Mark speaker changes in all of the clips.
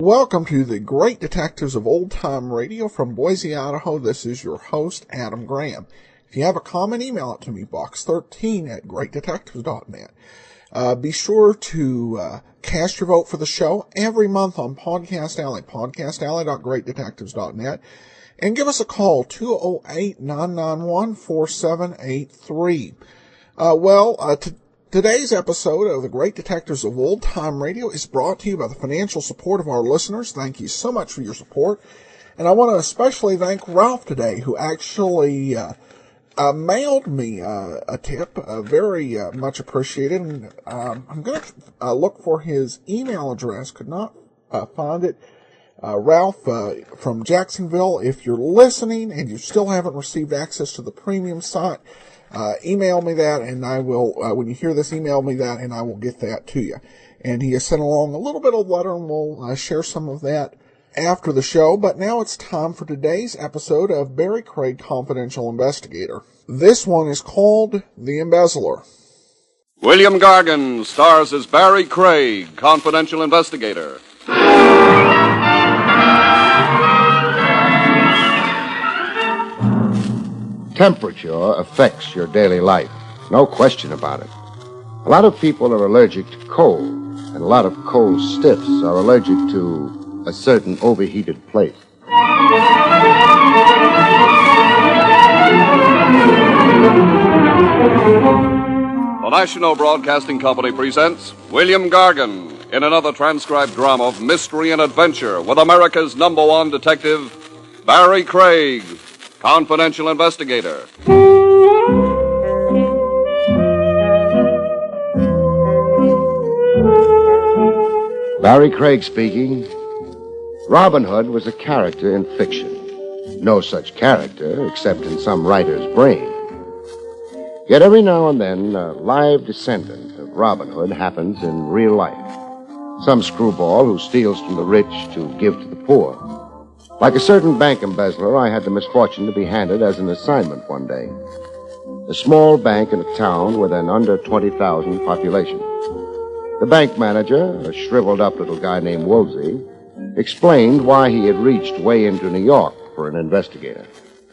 Speaker 1: Welcome to the Great Detectives of Old Time Radio from Boise, Idaho. This is your host, Adam Graham. If you have a comment, email it to me, box13@greatdetectives.net. Be sure to cast your vote for the show every month on Podcast Alley, podcastalley.greatdetectives.net, and give us a call, 208-991-4783. Today's episode of the Great Detectives of Old Time Radio is brought to you by the financial support of our listeners. Thank you so much for your support. And I want to especially thank Ralph today, who actually mailed me a tip, very much appreciated. And I'm going to look for his email address. Could not find it. Ralph from Jacksonville, if you're listening and you still haven't received access to the premium site, email me that, and I will, when you hear this, email me that, and I will get that to you. And he has sent along a little bit of letter, and we'll share some of that after the show. But now it's time for today's episode of Barrie Craig, Confidential Investigator. This one is called The Embezzler.
Speaker 2: William Gargan stars as Barrie Craig, Confidential Investigator.
Speaker 3: Temperature affects your daily life. No question about it. A lot of people are allergic to cold, and a lot of cold stiffs are allergic to a certain overheated place.
Speaker 2: The National Broadcasting Company presents William Gargan in another transcribed drama of mystery and adventure with America's #1 detective, Barrie Craig, Confidential Investigator.
Speaker 3: Barrie Craig speaking. Robin Hood was a character in fiction. No such character except in some writer's brain. Yet every now and then, a live descendant of Robin Hood happens in real life. Some screwball who steals from the rich to give to the poor. Like a certain bank embezzler, I had the misfortune to be handed as an assignment one day. A small bank in a town with an under 20,000 population. The bank manager, a shriveled-up little guy named Woolsey, explained why he had reached way into New York for an investigator.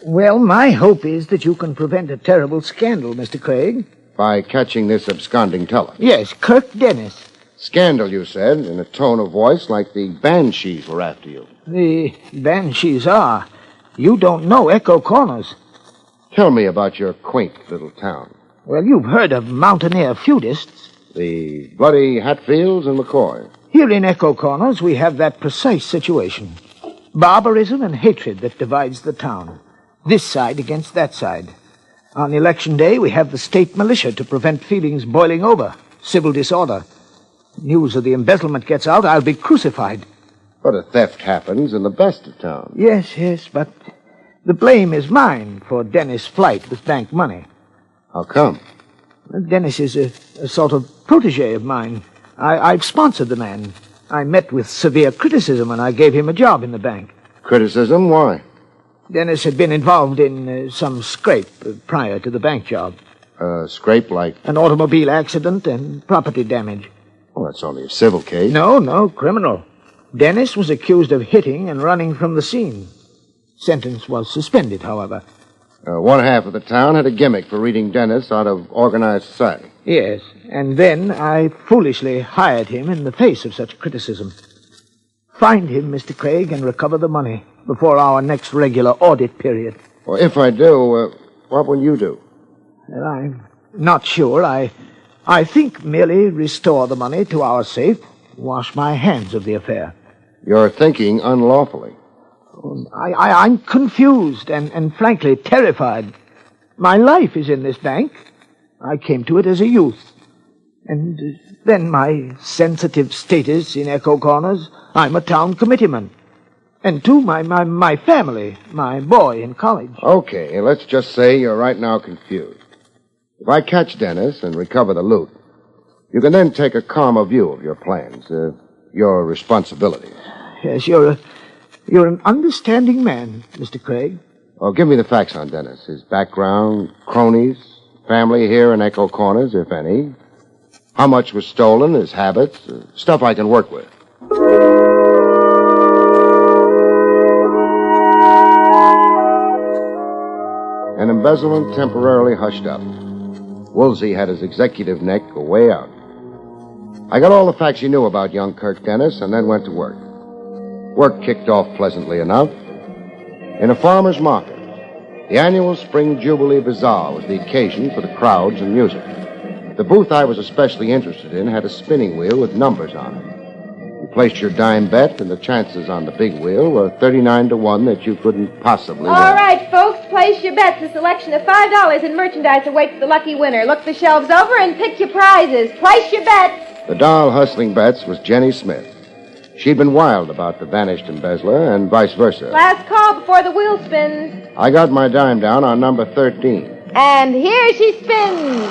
Speaker 4: Well, my hope is that you can prevent a terrible scandal, Mr. Craig.
Speaker 3: By catching this absconding teller.
Speaker 4: Yes, Kirk Dennis.
Speaker 3: Scandal, you said, in a tone of voice like the banshees were after you.
Speaker 4: The banshees are. You don't know Echo Corners.
Speaker 3: Tell me about your quaint little town.
Speaker 4: Well, you've heard of mountaineer feudists.
Speaker 3: The bloody Hatfields and McCoys.
Speaker 4: Here in Echo Corners, we have that precise situation. Barbarism and hatred that divides the town. This side against that side. On election day, we have the state militia to prevent feelings boiling over. Civil disorder. News of the embezzlement gets out, I'll be crucified.
Speaker 3: But a theft happens in the best of towns.
Speaker 4: Yes, but the blame is mine for Dennis' flight with bank money.
Speaker 3: How come?
Speaker 4: Dennis is a sort of protege of mine. I've sponsored the man. I met with severe criticism when I gave him a job in the bank.
Speaker 3: Criticism? Why?
Speaker 4: Dennis had been involved in some scrape prior to the bank job.
Speaker 3: Scrape like?
Speaker 4: An automobile accident and property damage.
Speaker 3: Well, that's only a civil case.
Speaker 4: No, criminal. Dennis was accused of hitting and running from the scene. Sentence was suspended, however.
Speaker 3: One half of the town had a gimmick for reading Dennis out of organized society.
Speaker 4: Yes, and then I foolishly hired him in the face of such criticism. Find him, Mr. Craig, and recover the money before our next regular audit period.
Speaker 3: Well, if I do, what will you do?
Speaker 4: Well, I'm not sure. I think merely restore the money to our safe, wash my hands of the affair.
Speaker 3: You're thinking unlawfully.
Speaker 4: I'm confused and frankly terrified. My life is in this bank. I came to it as a youth. And then my sensitive status in Echo Corners, I'm a town committeeman. And two, my family, my boy in college.
Speaker 3: Okay, let's just say you're right now confused. If I catch Dennis and recover the loot, you can then take a calmer view of your plans, your responsibilities.
Speaker 4: Yes, you're an understanding man, Mr. Craig.
Speaker 3: Well, give me the facts on Dennis. His background, cronies, family here in Echo Corners, if any. How much was stolen, his habits, stuff I can work with. embezzlement temporarily hushed up. Woolsey had his executive neck way out. I got all the facts he knew about young Kirk Dennis and then went to work. Work kicked off pleasantly enough. In a farmer's market, the annual Spring Jubilee Bazaar was the occasion for the crowds and music. The booth I was especially interested in had a spinning wheel with numbers on it. You placed your dime bet, and the chances on the big wheel were 39 to 1 that you couldn't possibly win.
Speaker 5: All right, folks, place your bets. A selection of $5 in merchandise awaits the lucky winner. Look the shelves over and pick your prizes. Place your bets.
Speaker 3: The doll hustling bets was Jenny Smith. She'd been wild about the vanished embezzler and vice versa.
Speaker 5: Last call before the wheel spins.
Speaker 3: I got my dime down on number 13.
Speaker 5: And here she spins.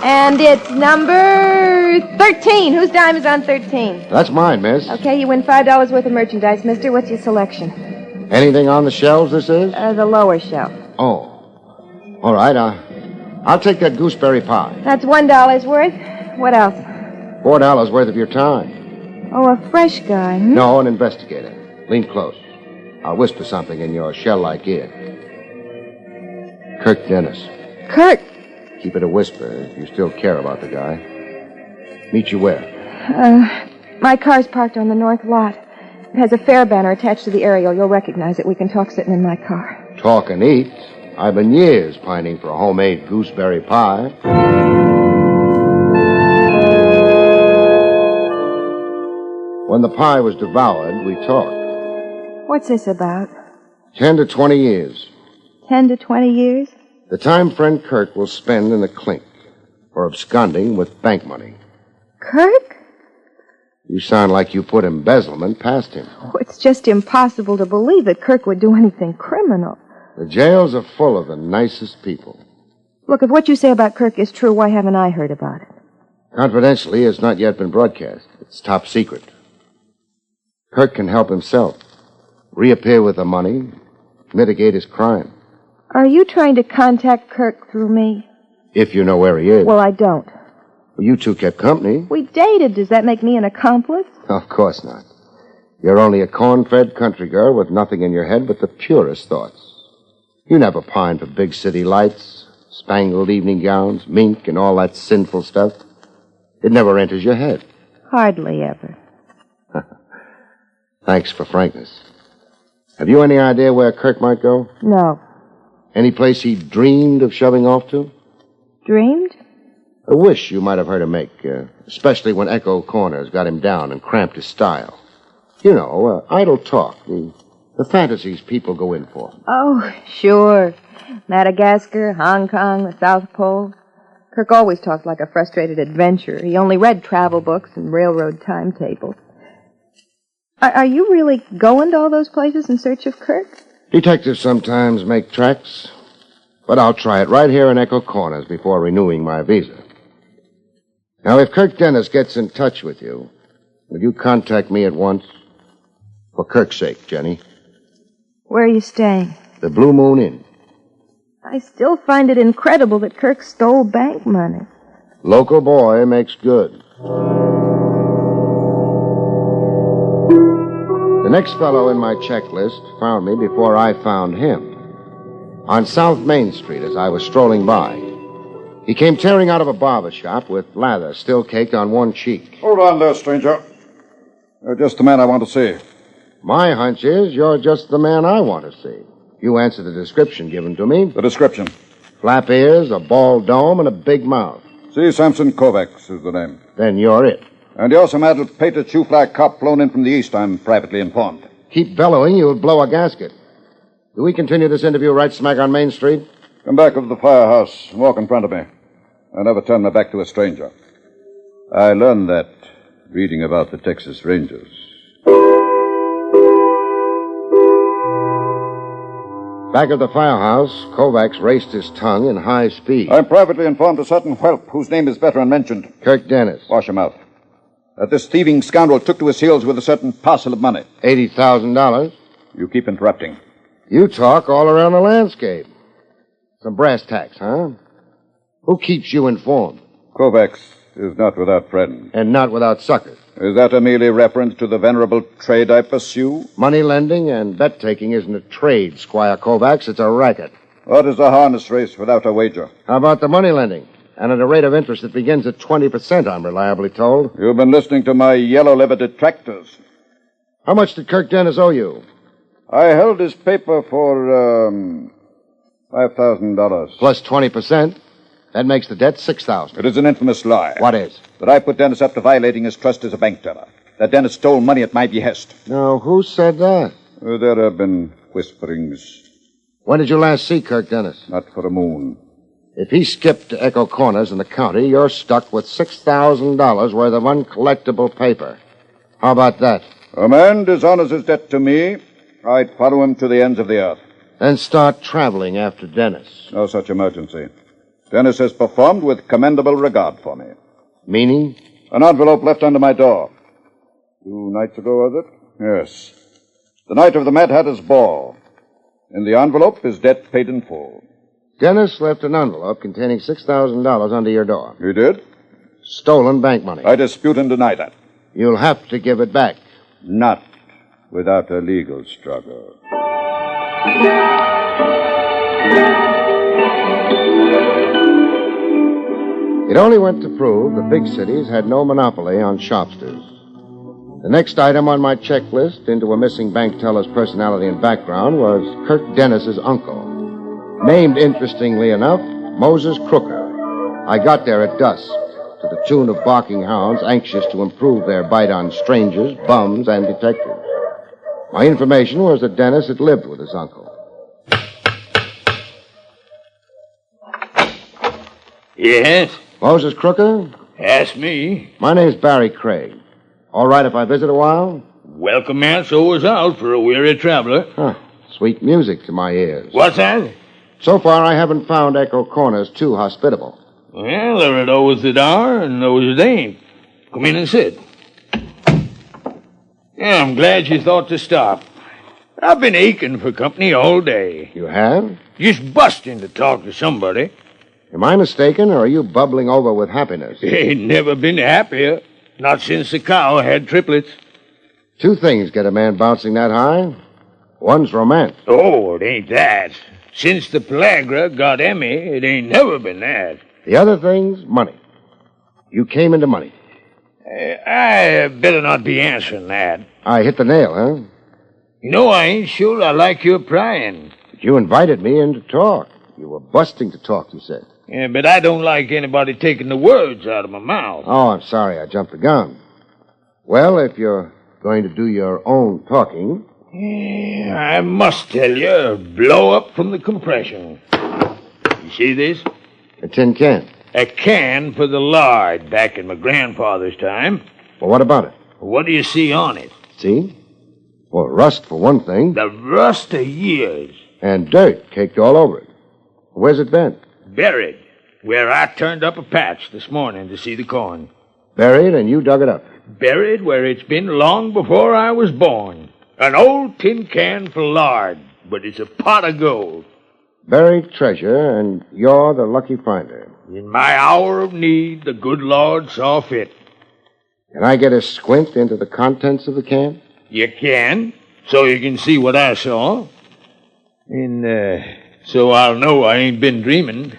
Speaker 5: And it's number 13. Whose dime is on 13?
Speaker 3: That's mine, miss.
Speaker 5: Okay, you win $5 worth of merchandise, mister. What's your selection?
Speaker 3: Anything on the shelves, this is?
Speaker 5: The lower shelf.
Speaker 3: Oh. All right, I'll take that gooseberry pie.
Speaker 5: That's $1 worth. What else?
Speaker 3: $4 worth of your time.
Speaker 5: Oh, a fresh guy, hmm?
Speaker 3: No, an investigator. Lean close. I'll whisper something in your shell-like ear. Kirk Dennis.
Speaker 5: Kirk!
Speaker 3: Keep it a whisper if you still care about the guy. Meet you where?
Speaker 5: My car's parked on the north lot. It has a fare banner attached to the aerial. You'll recognize it. We can talk sitting in my car.
Speaker 3: Talk and eat. I've been years pining for a homemade gooseberry pie. When the pie was devoured, we talked.
Speaker 5: What's this about?
Speaker 3: 10 to 20 years.
Speaker 5: 10 to 20 years?
Speaker 3: The time friend Kirk will spend in the clink for absconding with bank money.
Speaker 5: Kirk?
Speaker 3: You sound like you put embezzlement past him.
Speaker 5: Oh, it's just impossible to believe that Kirk would do anything criminal.
Speaker 3: The jails are full of the nicest people.
Speaker 5: Look, if what you say about Kirk is true, why haven't I heard about it?
Speaker 3: Confidentially, it's not yet been broadcast. It's top secret. Kirk can help himself. Reappear with the money, mitigate his crime.
Speaker 5: Are you trying to contact Kirk through me?
Speaker 3: If you know where he is.
Speaker 5: Well, I don't.
Speaker 3: Well, you two kept company.
Speaker 5: We dated. Does that make me an accomplice?
Speaker 3: Of course not. You're only a corn-fed country girl with nothing in your head but the purest thoughts. You never pined for big city lights, spangled evening gowns, mink, and all that sinful stuff. It never enters your head.
Speaker 5: Hardly ever.
Speaker 3: Thanks for frankness. Have you any idea where Kirk might go?
Speaker 5: No.
Speaker 3: Any place he dreamed of shoving off to?
Speaker 5: Dreamed?
Speaker 3: A wish you might have heard him make, especially when Echo Corners got him down and cramped his style. You know, idle talk, the fantasies people go in for.
Speaker 5: Oh, sure. Madagascar, Hong Kong, the South Pole. Kirk always talked like a frustrated adventurer. He only read travel books and railroad timetables. Are you really going to all those places in search of Kirk?
Speaker 3: Detectives sometimes make tracks, but I'll try it right here in Echo Corners before renewing my visa. Now, if Kirk Dennis gets in touch with you, will you contact me at once? For Kirk's sake, Jenny.
Speaker 5: Where are you staying?
Speaker 3: The Blue Moon Inn.
Speaker 5: I still find it incredible that Kirk stole bank money.
Speaker 3: Local boy makes good. The next fellow in my checklist found me before I found him. On South Main Street as I was strolling by. He came tearing out of a barber shop with lather still caked on one cheek.
Speaker 2: Hold on there, stranger. You're just the man I want to see.
Speaker 3: My hunch is you're just the man I want to see. You answer the description given to me.
Speaker 2: The description.
Speaker 3: Flap ears, a bald dome, and a big mouth.
Speaker 2: C. Samson Kovacs is the name.
Speaker 3: Then you're it.
Speaker 2: And you're some addled painted shoe-fly cop flown in from the east, I'm privately informed.
Speaker 3: Keep bellowing, you'll blow a gasket. Do we continue this interview right smack on Main Street?
Speaker 2: Come back over the firehouse and walk in front of me. I never turn my back to a stranger. I learned that reading about the Texas Rangers.
Speaker 3: Back at the firehouse, Kovacs raced his tongue in high speed.
Speaker 2: I'm privately informed a certain whelp whose name is better unmentioned.
Speaker 3: Kirk Dennis.
Speaker 2: Wash him out. That this thieving scoundrel took to his heels with a certain parcel of money.
Speaker 3: $80,000.
Speaker 2: You keep interrupting.
Speaker 3: You talk all around the landscape. Some brass tacks, huh? Who keeps you informed?
Speaker 2: Kovacs
Speaker 6: is not without friends.
Speaker 3: And not without suckers.
Speaker 6: Is that a merely reference to the venerable trade I pursue?
Speaker 3: Money lending and bet-taking isn't a trade, Squire Kovacs. It's a racket.
Speaker 6: What is a harness race without a wager?
Speaker 3: How about the money lending? And at a rate of interest that begins at 20%, I'm reliably told.
Speaker 6: You've been listening to my yellow-livered detractors.
Speaker 3: How much did Kirk Dennis owe you?
Speaker 6: I held his paper for, $5,000.
Speaker 3: Plus 20%. That makes the debt $6,000.
Speaker 6: It is an infamous lie.
Speaker 3: What is?
Speaker 6: That I put Dennis up to violating his trust as a bank teller. That Dennis stole money at my behest.
Speaker 3: No, who said that?
Speaker 6: There have been whisperings.
Speaker 3: When did you last see Kirk Dennis?
Speaker 6: Not for a moon.
Speaker 3: If he skipped to Echo Corners in the county, you're stuck with $6,000 worth of uncollectible paper. How about that?
Speaker 6: A man dishonors his debt to me, I'd follow him to the ends of the earth.
Speaker 3: Then start traveling after Dennis.
Speaker 6: No such emergency. Dennis has performed with commendable regard for me.
Speaker 3: Meaning?
Speaker 6: An envelope left under my door. 2 nights ago, was it? Yes. The night of the Mad Hatter's ball. In the envelope is debt paid in full.
Speaker 3: Dennis left an envelope containing $6,000 under your door.
Speaker 6: He did?
Speaker 3: Stolen bank money.
Speaker 6: I dispute and deny that.
Speaker 3: You'll have to give it back.
Speaker 6: Not without a legal struggle.
Speaker 3: It only went to prove the big cities had no monopoly on shopsters. The next item on my checklist into a missing bank teller's personality and background was Kirk Dennis's uncle. Named, interestingly enough, Moses Crooker. I got there at dusk, to the tune of barking hounds anxious to improve their bite on strangers, bums, and detectives. My information was that Dennis had lived with his uncle.
Speaker 7: Yes?
Speaker 3: Moses Crooker?
Speaker 7: Ask me.
Speaker 3: My name's Barrie Craig. All right if I visit a while?
Speaker 7: Welcome, man. So was out for a weary traveler.
Speaker 3: Huh. Sweet music to my ears.
Speaker 7: What's that?
Speaker 3: So far, I haven't found Echo Corners too hospitable.
Speaker 7: Well, there are those that are and those that ain't. Come in and sit. Yeah, I'm glad you thought to stop. I've been aching for company all day.
Speaker 3: You have?
Speaker 7: Just busting to talk to somebody.
Speaker 3: Am I mistaken, or are you bubbling over with happiness?
Speaker 7: Ain't never been happier. Not since the cow had triplets.
Speaker 3: 2 things get a man bouncing that high. One's romance.
Speaker 7: Oh, it ain't that. Since the Pelagra got Emmy, it ain't never been that.
Speaker 3: The other thing's money. You came into money.
Speaker 7: I better not be answering that.
Speaker 3: I hit the nail, huh?
Speaker 7: You know, I ain't sure I like your prying.
Speaker 3: But you invited me in to talk. You were busting to talk, you said.
Speaker 7: Yeah, but I don't like anybody taking the words out of my mouth.
Speaker 3: Oh, I'm sorry. I jumped the gun. Well, if you're going to do your own talking...
Speaker 7: Yeah, I must tell you, blow up from the compression. You see this?
Speaker 3: A tin can.
Speaker 7: A can for the lard back in my grandfather's time.
Speaker 3: Well, what about it?
Speaker 7: What do you see on it?
Speaker 3: See? Well, rust, for one thing.
Speaker 7: The rust of years.
Speaker 3: And dirt caked all over it. Where's it been?
Speaker 7: Buried. Where I turned up a patch this morning to see the corn.
Speaker 3: Buried, and you dug it up.
Speaker 7: Buried where it's been long before I was born. An old tin can for lard, but it's a pot of gold.
Speaker 3: Buried treasure, and you're the lucky finder.
Speaker 7: In my hour of need, the good Lord saw fit.
Speaker 3: Can I get a squint into the contents of the can?
Speaker 7: You can, so you can see what I saw. And, so I'll know I ain't been dreaming.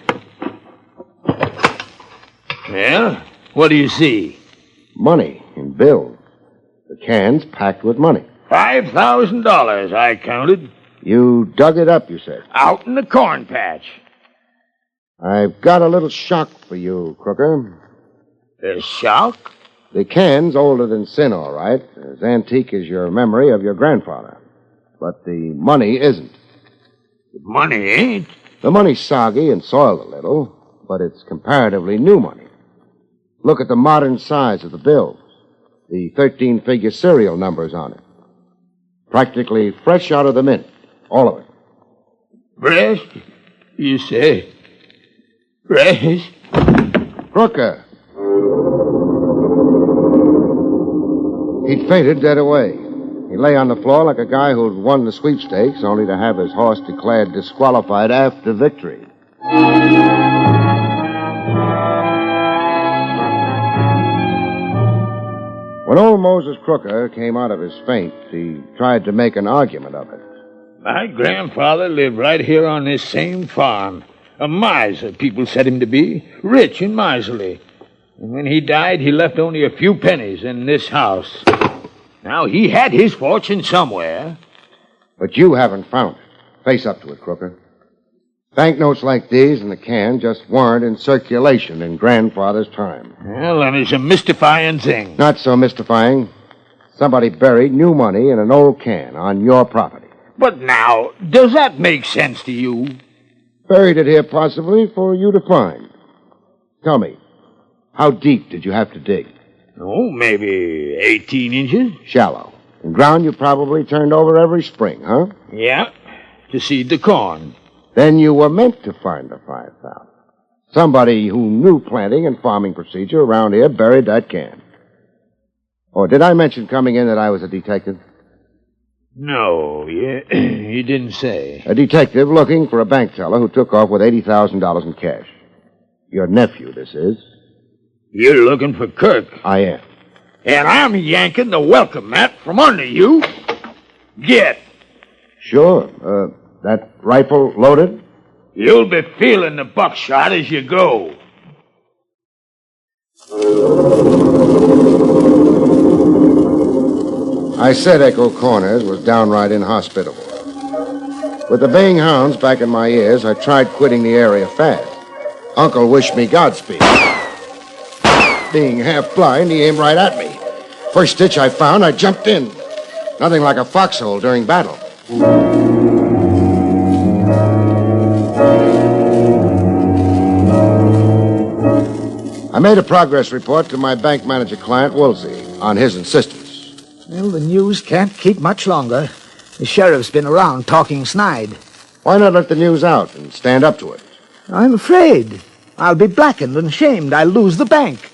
Speaker 7: Well, what do you see?
Speaker 3: Money in bills. The can's packed with money.
Speaker 7: $5,000, I counted.
Speaker 3: You dug it up, you said.
Speaker 7: Out in the corn patch.
Speaker 3: I've got a little shock for you, Crooker.
Speaker 7: A shock?
Speaker 3: The can's older than sin, all right. As antique as your memory of your grandfather. But the money isn't.
Speaker 7: The money ain't?
Speaker 3: The money's soggy and soiled a little, but it's comparatively new money. Look at the modern size of the bills. The 13-figure serial numbers on it. Practically fresh out of the mint. All of it.
Speaker 7: Fresh? You say? Fresh?
Speaker 3: Crooker. He'd fainted dead away. He lay on the floor like a guy who'd won the sweepstakes, only to have his horse declared disqualified after victory. When old Moses Crooker came out of his faint, he tried to make an argument of it.
Speaker 7: My grandfather lived right here on this same farm. A miser, people said him to be. Rich and miserly. And when he died, he left only a few pennies in this house. Now, he had his fortune somewhere.
Speaker 3: But you haven't found it. Face up to it, Crooker. Banknotes like these in the can just weren't in circulation in Grandfather's time.
Speaker 7: Well, that is a mystifying thing.
Speaker 3: Not so mystifying. Somebody buried new money in an old can on your property.
Speaker 7: But now, does that make sense to you?
Speaker 3: Buried it here possibly for you to find. Tell me, how deep did you have to dig?
Speaker 7: Oh, maybe 18 inches.
Speaker 3: Shallow. And ground you probably turned over every spring, huh?
Speaker 7: Yeah, to seed the corn.
Speaker 3: Then you were meant to find the 5,000. Somebody who knew planting and farming procedure around here buried that can. Or did I mention coming in that I was a detective?
Speaker 7: No, you didn't say.
Speaker 3: A detective looking for a bank teller who took off with $80,000 in cash. Your nephew, this is.
Speaker 7: You're looking for Kirk.
Speaker 3: I am.
Speaker 7: And I'm yanking the welcome mat from under you. Get.
Speaker 3: Sure. That rifle loaded?
Speaker 7: You'll be feeling the buckshot as you go.
Speaker 3: I said Echo Corners was downright inhospitable. With the baying hounds back in my ears, I tried quitting the area fast. Uncle wished me Godspeed. Being half blind, he aimed right at me. First ditch I found, I jumped in. Nothing like a foxhole during battle. I made a progress report to my bank manager client, Woolsey, on his insistence.
Speaker 4: Well, the news can't keep much longer. The sheriff's been around talking snide.
Speaker 3: Why not let the news out and stand up to it?
Speaker 4: I'm afraid. I'll be blackened and shamed. I'll lose the bank.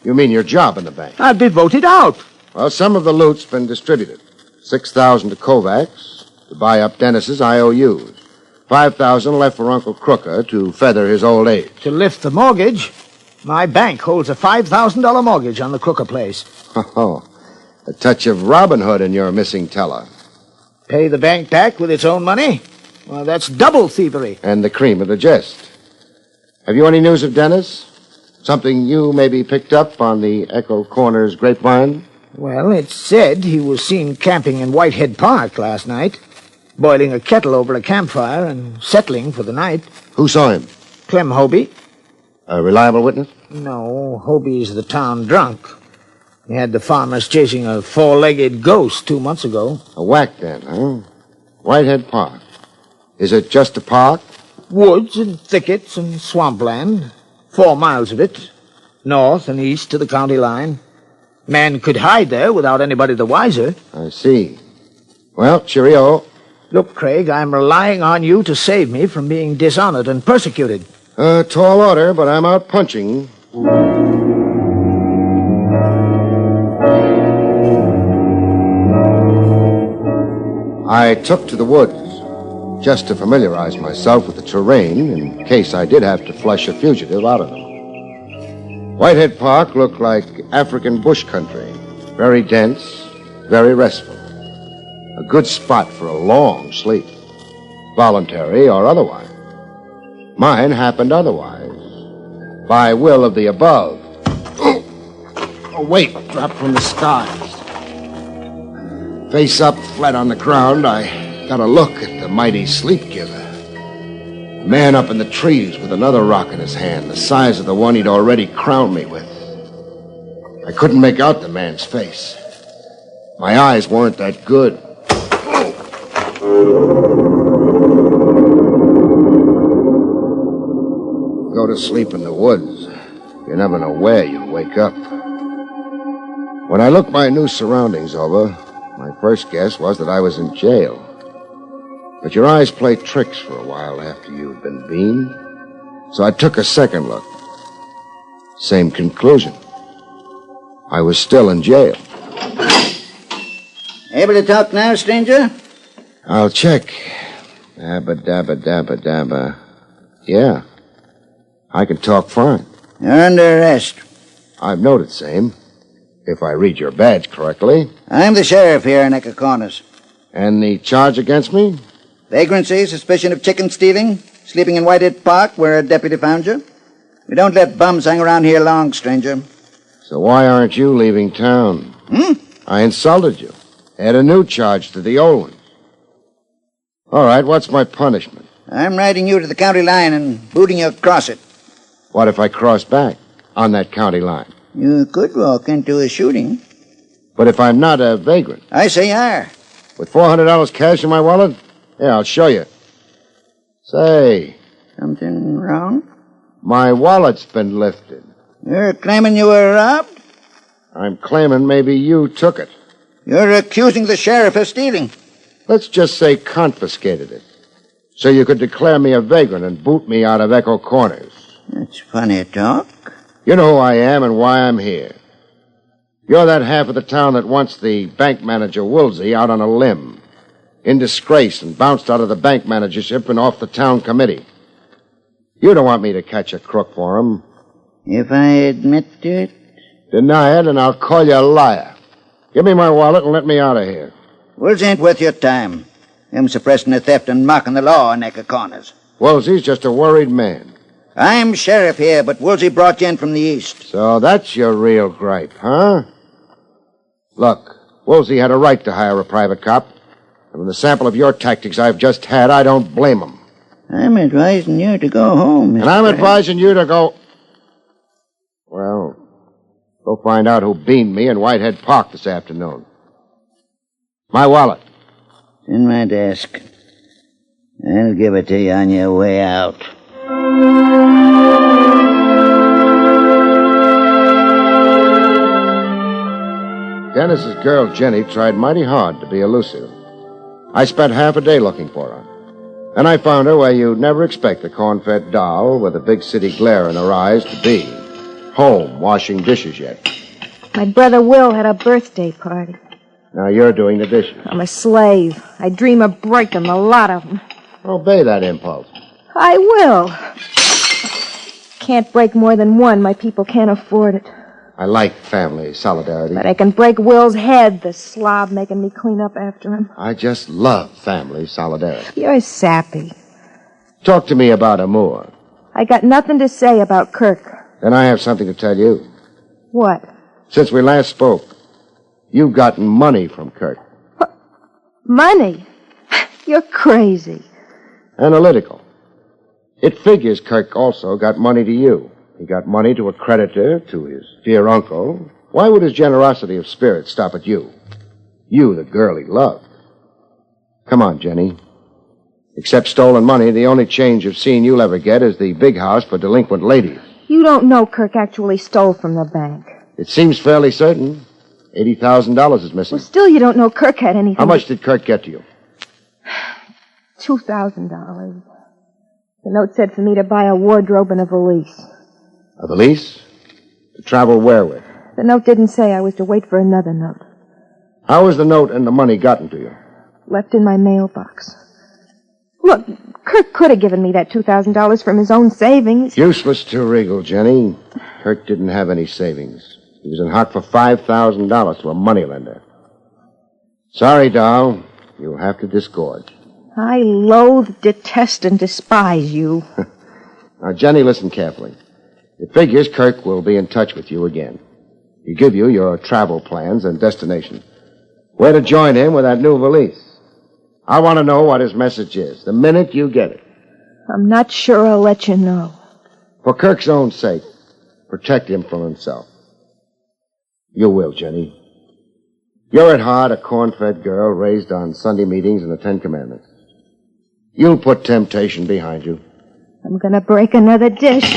Speaker 3: You mean your job in the bank?
Speaker 4: I'll be voted out.
Speaker 3: Well, some of the loot's been distributed. 6,000 to Kovacs to buy up Dennis's IOUs. 5,000 left for Uncle Crooker to feather his old age.
Speaker 4: To lift the mortgage, my bank holds a $5,000 mortgage on the Crooker place.
Speaker 3: Oh, a touch of Robin Hood in your missing teller.
Speaker 4: Pay the bank back with its own money? Well, that's double thievery.
Speaker 3: And the cream of the jest. Have you any news of Dennis? Something you maybe picked up on the Echo Corners grapevine?
Speaker 4: Well, it's said he was seen camping in Whitehead Park last night, boiling a kettle over a campfire and settling for the night.
Speaker 3: Who saw him?
Speaker 4: Clem Hobie.
Speaker 3: A reliable witness?
Speaker 4: No, Hobie's the town drunk. He had the farmers chasing a four-legged ghost 2 months ago.
Speaker 3: A whack then, huh? Whitehead Park. Is it just a park?
Speaker 4: Woods and thickets and swampland. 4 miles of it, north and east to the county line. Man could hide there without anybody the wiser.
Speaker 3: I see. Well, cheerio.
Speaker 4: Look, Craig, I'm relying on you to save me from being dishonored and persecuted.
Speaker 3: Tall order, but I'm out punching. I took to the woods just to familiarize myself with the terrain in case I did have to flush a fugitive out of them. Whitehead Park looked like African bush country, very dense, very restful. A good spot for a long sleep, voluntary or otherwise. Mine happened otherwise, by will of the above. A weight dropped from the skies. Face up, flat on the ground, I got a look at the mighty sleep giver. A man up in the trees with another rock in his hand, the size of the one he'd already crowned me with. I couldn't make out the man's face. My eyes weren't that good. Go to sleep in the woods. You never know where you'll wake up. When I looked my new surroundings over, my first guess was that I was in jail. But your eyes play tricks for a while after you've been beamed. So I took a second look. Same conclusion. I was still in jail.
Speaker 8: Able to talk now, stranger?
Speaker 3: I'll check. Dabba, dabba, dabba, dabba. Yeah. I can talk fine.
Speaker 8: You're under arrest.
Speaker 3: I've noted same. If I read your badge correctly.
Speaker 8: I'm the sheriff here in Echo Corners.
Speaker 3: And the charge against me?
Speaker 8: Vagrancy, suspicion of chicken stealing, sleeping in Whitehead Park where a deputy found you. We don't let bums hang around here long, stranger.
Speaker 3: So why aren't you leaving town? I insulted you. Add a new charge to the old one. All right, what's my punishment?
Speaker 8: I'm riding you to the county line and booting you across it.
Speaker 3: What if I cross back on that county line?
Speaker 8: You could walk into a shooting.
Speaker 3: But if I'm not a vagrant?
Speaker 8: I say you are.
Speaker 3: With $400 cash in my wallet? Yeah, I'll show you. Say.
Speaker 8: Something wrong?
Speaker 3: My wallet's been lifted.
Speaker 8: You're claiming you were robbed?
Speaker 3: I'm claiming maybe you took it.
Speaker 8: You're accusing the sheriff of stealing.
Speaker 3: Let's just say confiscated it. So you could declare me a vagrant and boot me out of Echo Corners.
Speaker 8: That's funny talk.
Speaker 3: You know who I am and why I'm here. You're that half of the town that wants the bank manager, Woolsey, out on a limb. In disgrace and bounced out of the bank managership and off the town committee. You don't want me to catch a crook for him.
Speaker 8: If I admit to it?
Speaker 3: Deny it and I'll call you a liar. Give me my wallet and let me out of here.
Speaker 8: Woolsey ain't worth your time. Him suppressing the theft and mocking the law in Echo Corners.
Speaker 3: Woolsey's just a worried man.
Speaker 8: I'm sheriff here, but Woolsey brought you in from the east.
Speaker 3: So that's your real gripe, huh? Look, Woolsey had a right to hire a private cop. And with the sample of your tactics I've just had, I don't blame him.
Speaker 8: I'm advising you to go home, Mr.
Speaker 3: And I'm
Speaker 8: Craig.
Speaker 3: advising you to go... Well, go find out who beamed me in Whitehead Park this afternoon. My wallet.
Speaker 8: It's in my desk. I'll give it to you on your way out.
Speaker 3: Dennis's girl, Jenny, tried mighty hard to be elusive. I spent half a day looking for her. Then I found her where you'd never expect a corn-fed doll with a big city glare in her eyes to be. Home, washing dishes yet.
Speaker 5: My brother Will had a birthday party.
Speaker 3: Now you're doing the dishes.
Speaker 5: I'm a slave. I dream of breaking a lot of them.
Speaker 3: Obey that impulse.
Speaker 5: I will. Can't break more than one. My people can't afford it.
Speaker 3: I like family solidarity.
Speaker 5: But I can break Will's head, the slob making me clean up after him.
Speaker 3: I just love family solidarity.
Speaker 5: You're sappy.
Speaker 3: Talk to me about Amour.
Speaker 5: I got nothing to say about Kirk.
Speaker 3: Then I have something to tell you.
Speaker 5: What?
Speaker 3: Since we last spoke, you've gotten money from Kirk.
Speaker 5: Money? You're crazy.
Speaker 3: Analytical. It figures Kirk also got money to you. He got money to a creditor, to his dear uncle. Why would his generosity of spirit stop at you? You, the girl he loved. Come on, Jenny. Except stolen money, the only change of scene you'll ever get is the big house for delinquent ladies.
Speaker 5: You don't know Kirk actually stole from the bank.
Speaker 3: It seems fairly certain. $80,000 is missing.
Speaker 5: Well, still you don't know Kirk had anything.
Speaker 3: How much did Kirk get to you?
Speaker 5: $2,000. The note said for me to buy a wardrobe and a valise.
Speaker 3: A valise? To travel where with?
Speaker 5: The note didn't say I was to wait for another note.
Speaker 3: How was the note and the money gotten to you?
Speaker 5: Left in my mailbox. Look, Kirk could have given me that $2,000 from his own savings.
Speaker 3: Useless to wriggle, Jenny. Kirk didn't have any savings. He was in hock for $5,000 to a moneylender. Sorry, doll. You'll have to disgorge.
Speaker 5: I loathe, detest, and despise you.
Speaker 3: Now, Jenny, listen carefully. It figures Kirk will be in touch with you again. He'll give you your travel plans and destination. Where to join him with that new valise. I want to know what his message is, the minute you get it.
Speaker 5: I'm not sure I'll let you know.
Speaker 3: For Kirk's own sake, protect him from himself. You will, Jenny. You're at heart a corn-fed girl raised on Sunday meetings and the Ten Commandments. You'll put temptation behind you.
Speaker 5: I'm going to break another dish.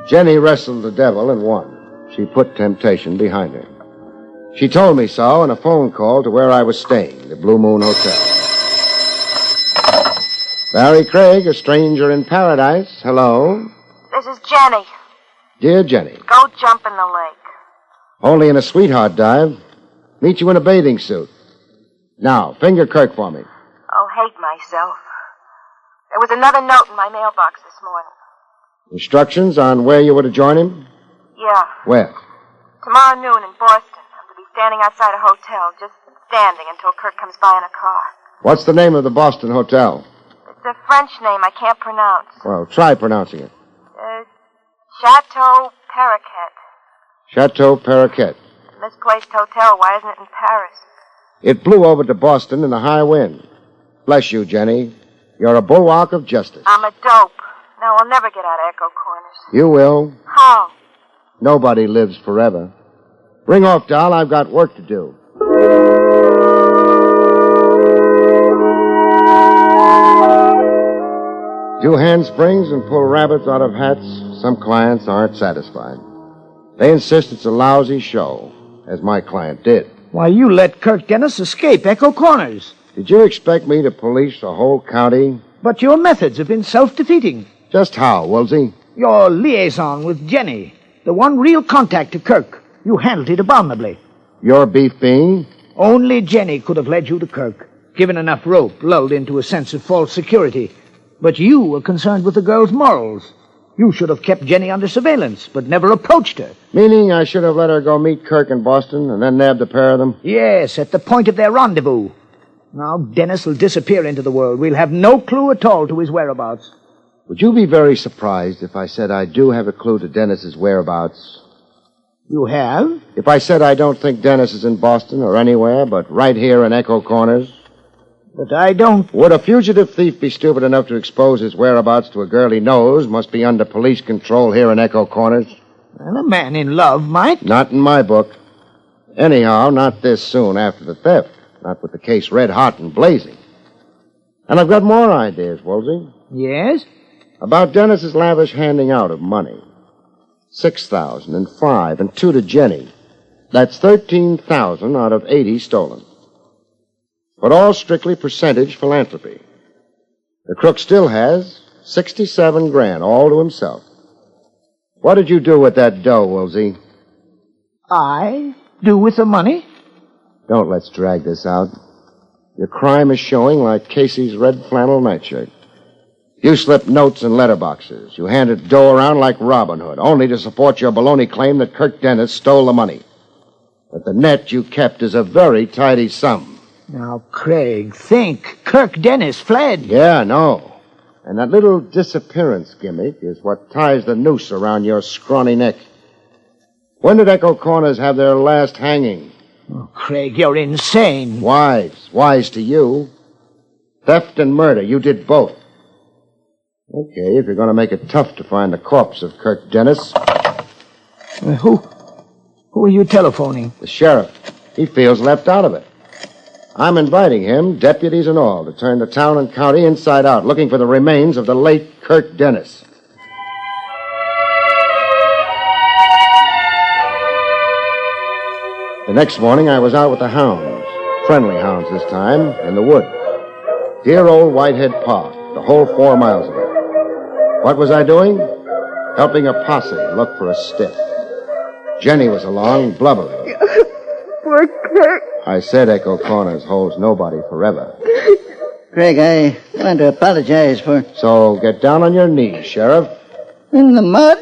Speaker 3: Jenny wrestled the devil and won. She put temptation behind her. She told me so in a phone call to where I was staying, the Blue Moon Hotel. Barrie Craig, a stranger in paradise. Hello?
Speaker 9: This is Jenny.
Speaker 3: Dear Jenny.
Speaker 9: Go jump in the lake.
Speaker 3: Only in a sweetheart dive. Meet you in a bathing suit. Now, finger Kirk for me.
Speaker 9: Oh, hate myself. There was another note in my mailbox this morning.
Speaker 3: Instructions on where you were to join him?
Speaker 9: Yeah.
Speaker 3: Where?
Speaker 9: Tomorrow noon in Boston. I'm to be standing outside a hotel, just standing until Kirk comes by in a car.
Speaker 3: What's the name of the Boston hotel?
Speaker 9: It's a French name I can't pronounce.
Speaker 3: Well, try pronouncing it.
Speaker 9: Chateau Paraquet.
Speaker 3: Chateau Paraquet.
Speaker 9: Misplaced hotel. Why isn't it in Paris?
Speaker 3: It blew over to Boston in a high wind. Bless you, Jenny. You're a bulwark of justice.
Speaker 9: I'm a dope. Now I'll never get out of Echo Corners.
Speaker 3: You will.
Speaker 9: How?
Speaker 3: Nobody lives forever. Ring off, doll. I've got work to do. Do handsprings and pull rabbits out of hats. Some clients aren't satisfied. They insist it's a lousy show, as my client did.
Speaker 4: Why, you let Kirk Dennis escape Echo Corners.
Speaker 3: Did you expect me to police the whole county?
Speaker 4: But your methods have been self-defeating.
Speaker 3: Just how, Woolsey?
Speaker 4: Your liaison with Jenny, the one real contact to Kirk, you handled it abominably.
Speaker 3: Your beef being?
Speaker 4: Only Jenny could have led you to Kirk, given enough rope, lulled into a sense of false security. But you were concerned with the girl's morals. You should have kept Jenny under surveillance, but never approached her.
Speaker 3: Meaning I should have let her go meet Kirk in Boston and then nabbed the pair of them?
Speaker 4: Yes, at the point of their rendezvous. Now Dennis will disappear into the world. We'll have no clue at all to his whereabouts.
Speaker 3: Would you be very surprised if I said I do have a clue to Dennis's whereabouts?
Speaker 4: You have?
Speaker 3: If I said I don't think Dennis is in Boston or anywhere but right here in Echo Corners?
Speaker 4: But I don't...
Speaker 3: Would a fugitive thief be stupid enough to expose his whereabouts to a girl he knows must be under police control here in Echo Corners?
Speaker 4: Well, a man in love might.
Speaker 3: Not in my book. Anyhow, not this soon after the theft. Not with the case red hot and blazing. And I've got more ideas, Woolsey.
Speaker 4: Yes?
Speaker 3: About Dennis's lavish handing out of money. 6,000 and 5 and 2 to Jenny. That's 13,000 out of 80 stolen. But all strictly percentage philanthropy. The crook still has 67 grand, all to himself. What did you do with that dough, Woolsey?
Speaker 4: I do with the money?
Speaker 3: Don't let's drag this out. Your crime is showing like Casey's red flannel nightshirt. You slipped notes in letterboxes. You handed dough around like Robin Hood, only to support your baloney claim that Kirk Dennis stole the money. But the net you kept is a very tidy sum.
Speaker 4: Now, Craig, think. Kirk Dennis fled.
Speaker 3: Yeah, I know. And that little disappearance gimmick is what ties the noose around your scrawny neck. When did Echo Corners have their last hanging?
Speaker 4: Oh, Craig, you're insane.
Speaker 3: Wise. Wise to you. Theft and murder. You did both. Okay, if you're going to make it tough to find the corpse of Kirk Dennis.
Speaker 4: Who are you telephoning?
Speaker 3: The sheriff. He feels left out of it. I'm inviting him, deputies and all, to turn the town and county inside out, looking for the remains of the late Kirk Dennis. The next morning, I was out with the hounds, friendly hounds this time, in the wood. Dear old Whitehead Park, the whole 4 miles of it. What was I doing? Helping a posse look for a stiff. Jenny was along, blubbering.
Speaker 5: Poor Kirk.
Speaker 3: I said Echo Corners holds nobody forever.
Speaker 8: Craig, I want to apologize for...
Speaker 3: So get down on your knees, Sheriff.
Speaker 8: In the mud?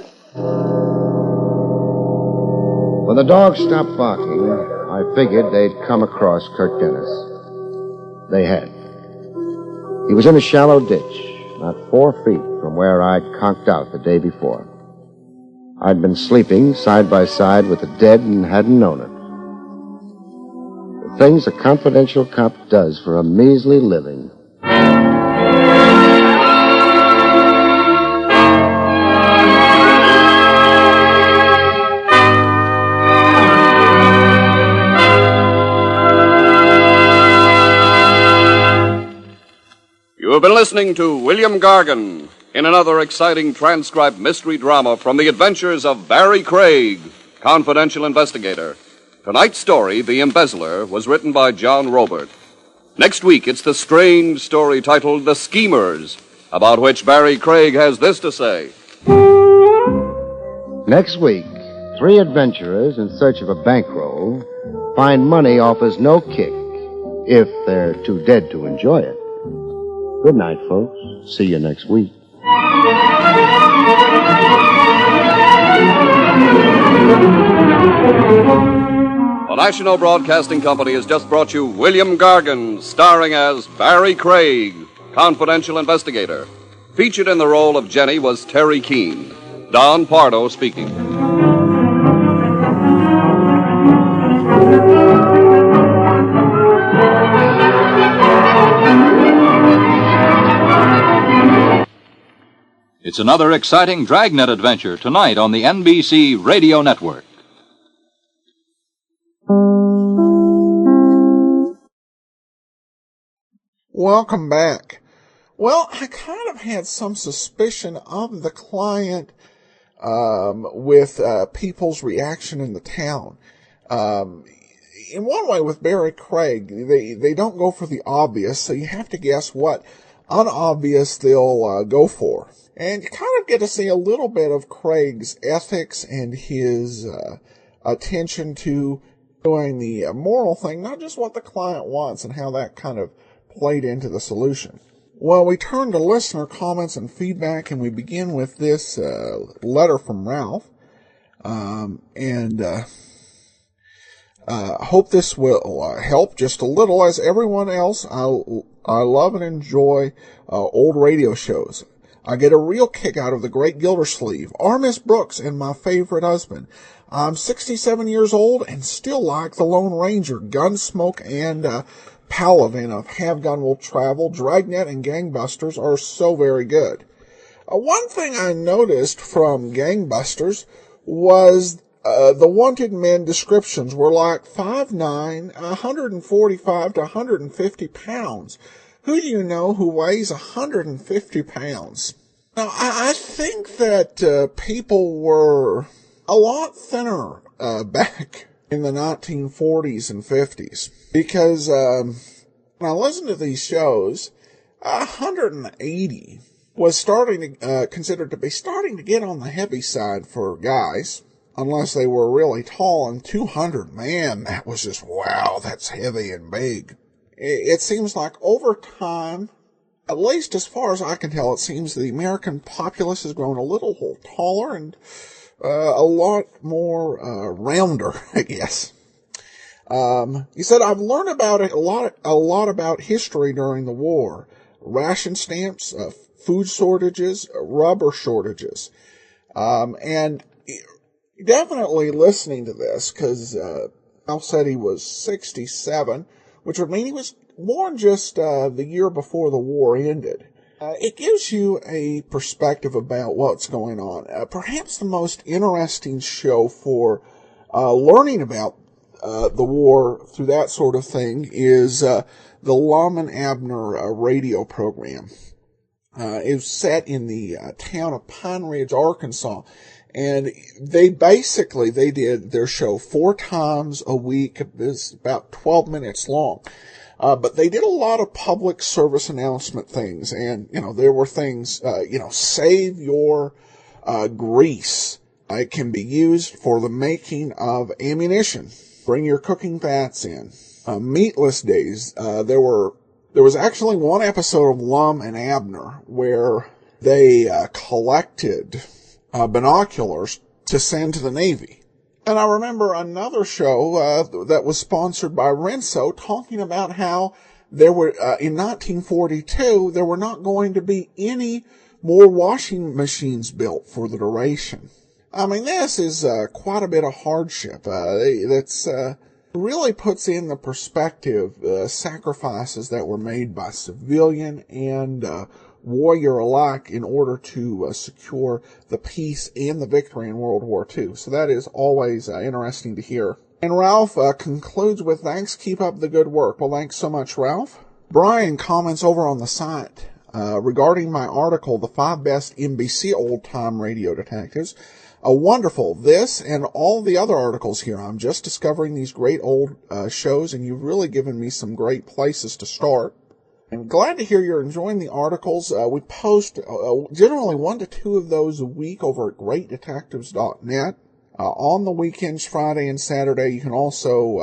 Speaker 3: When the dogs stopped barking, I figured they'd come across Kirk Dennis. They had. He was in a shallow ditch, not 4 feet from where I'd conked out the day before. I'd been sleeping side by side with the dead and hadn't known it. The things a confidential cop does for a measly living.
Speaker 2: You have been listening to William Gargan in another exciting transcribed mystery drama from the adventures of Barrie Craig, confidential investigator. Tonight's story, The Embezzler, was written by John Robert. Next week, it's the strange story titled The Schemers, about which Barrie Craig has this to say.
Speaker 3: Next week, 3 adventurers in search of a bankroll find money offers no kick if they're too dead to enjoy it. Good night, folks. See you next week.
Speaker 2: The National Broadcasting Company has just brought you William Gargan, starring as Barrie Craig, confidential investigator. Featured in the role of Jenny was Terry Keane. Don Pardo speaking.
Speaker 10: It's another exciting Dragnet adventure tonight on the NBC Radio Network.
Speaker 1: Welcome back. Well, I kind of had some suspicion of the client with people's reaction in the town. In one way, with Barrie Craig, they don't go for the obvious, so you have to guess what unobvious they'll go for. And you kind of get to see a little bit of Craig's ethics and his attention to doing the moral thing, not just what the client wants, and how that kind of played into the solution. Well, we turn to listener comments and feedback, and we begin with this letter from Ralph. Hope this will help just a little. As everyone else, I love and enjoy old radio shows. I get a real kick out of The Great Gildersleeve, R. Miss Brooks, and My Favorite Husband. I'm 67 years old and still like The Lone Ranger, Gunsmoke, and Paladin of Have Gun Will Travel, Dragnet, and Gangbusters are so very good. One thing I noticed from Gangbusters was the wanted men descriptions were like 5'9", 145 to 150 pounds. Who do you know who weighs 150 pounds? Now, I think that people were a lot thinner back in the 1940s and 50s. Because when I listened to these shows, 180 was considered to be starting to get on the heavy side for guys, unless they were really tall, and 200, man, that was just, wow, that's heavy and big. It seems like over time, at least as far as I can tell, it seems the American populace has grown a little taller and a lot more rounder, I guess. He said, I've learned about it a lot about history during the war. Ration stamps, food shortages, rubber shortages. And definitely listening to this, because Al said he was 67, which would mean he was born just the year before the war ended. It gives you a perspective about what's going on. Perhaps the most interesting show for learning about the war through that sort of thing is the Lum and Abner radio program. It was set in the town of Pine Ridge, Arkansas. And they did their show 4 times a week. It was about 12 minutes long. But they did a lot of public service announcement things. And, there were things, save your grease. It can be used for the making of ammunition. Bring your cooking vats in. Meatless days. There was actually one episode of Lum and Abner where they collected binoculars to send to the Navy. And I remember another show that was sponsored by Renso talking about how there were, in 1942, there were not going to be any more washing machines built for the duration. I mean, this is quite a bit of hardship. That's really puts in the perspective sacrifices that were made by civilian and warrior alike in order to secure the peace and the victory in World War II. So that is always interesting to hear. And Ralph concludes with, thanks, keep up the good work. Well, thanks so much, Ralph. Brian comments over on the site regarding my article, The 5 Best NBC Old-Time Radio Detectives. Wonderful. This and all the other articles here. I'm just discovering these great old shows, and you've really given me some great places to start. I'm glad to hear you're enjoying the articles. We post generally 1 to 2 of those a week over at greatdetectives.net. On the weekends, Friday and Saturday, you can also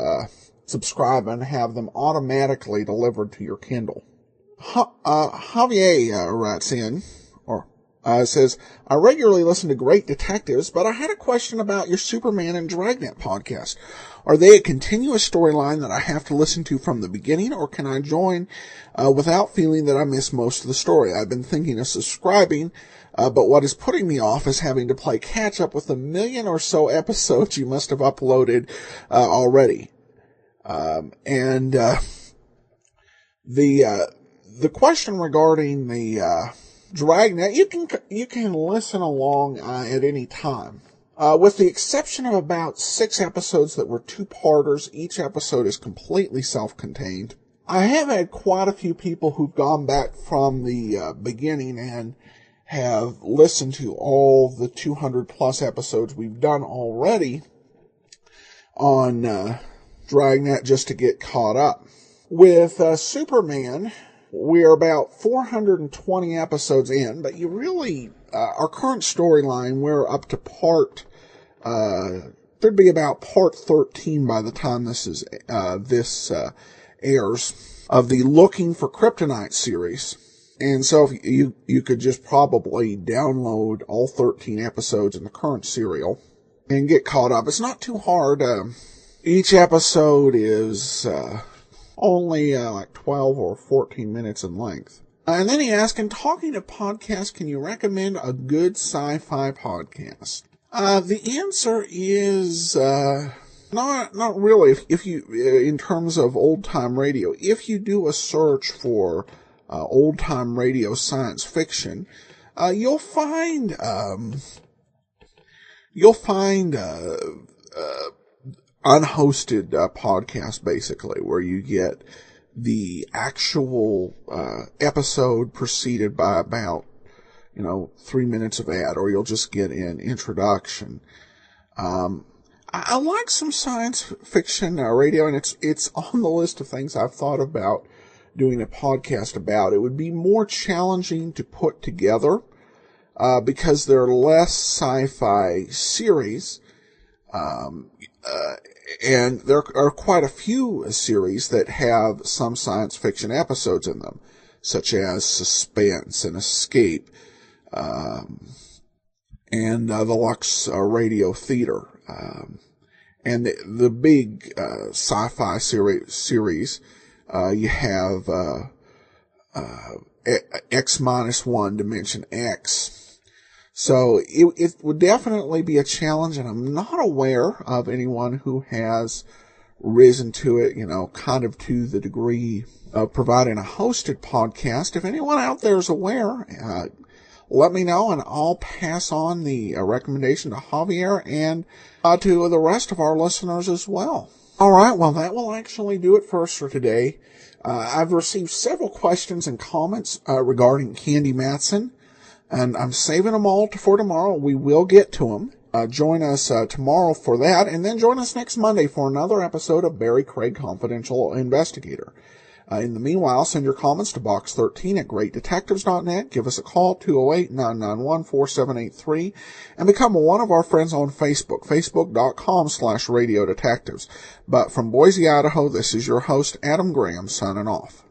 Speaker 1: subscribe and have them automatically delivered to your Kindle. Javier writes in, says, I regularly listen to Great Detectives, but I had a question about your Superman and Dragnet podcast. Are they a continuous storyline that I have to listen to from the beginning, or can I join without feeling that I miss most of the story? I've been thinking of subscribing, but what is putting me off is having to play catch up with the 1 million or so episodes you must have uploaded already. The question regarding the Dragnet, you can listen along at any time. With the exception of about 6 episodes that were 2-parters, each episode is completely self-contained. I have had quite a few people who've gone back from the beginning and have listened to all the 200-plus episodes we've done already on Dragnet just to get caught up. With Superman, we're about 420 episodes in, but you really, our current storyline, we're up to there'd be about part 13 by the time this airs, of the Looking for Kryptonite series. And so if you could just probably download all 13 episodes in the current serial and get caught up. It's not too hard. Each episode is, only like 12 or 14 minutes in length. And then he asked, in talking to podcasts, can you recommend a good sci-fi podcast? The answer is not really. If you, in terms of old-time radio, if you do a search for old-time radio science fiction, you'll find unhosted podcast, basically, where you get the actual episode preceded by about 3 minutes of ad, or you'll just get an introduction. I like some science fiction radio, and it's on the list of things I've thought about doing a podcast about. It would be more challenging to put together because there are less sci-fi series. And there are quite a few series that have some science fiction episodes in them, such as Suspense and Escape, and the Lux Radio Theater. And the big sci-fi series, you have X-1 Dimension X. So it would definitely be a challenge, and I'm not aware of anyone who has risen to it, kind of to the degree of providing a hosted podcast. If anyone out there is aware, let me know, and I'll pass on the recommendation to Javier and to the rest of our listeners as well. All right, well, that will actually do it for us for today. I've received several questions and comments regarding Candy Matson, and I'm saving them all for tomorrow. We will get to them. Join us tomorrow for that, and then join us next Monday for another episode of Barrie Craig Confidential Investigator. In the meanwhile, send your comments to box 13 at greatdetectives.net. Give us a call, 208-991-4783, and become one of our friends on Facebook, facebook.com/radiodetectives. But from Boise, Idaho, this is your host, Adam Graham, signing off.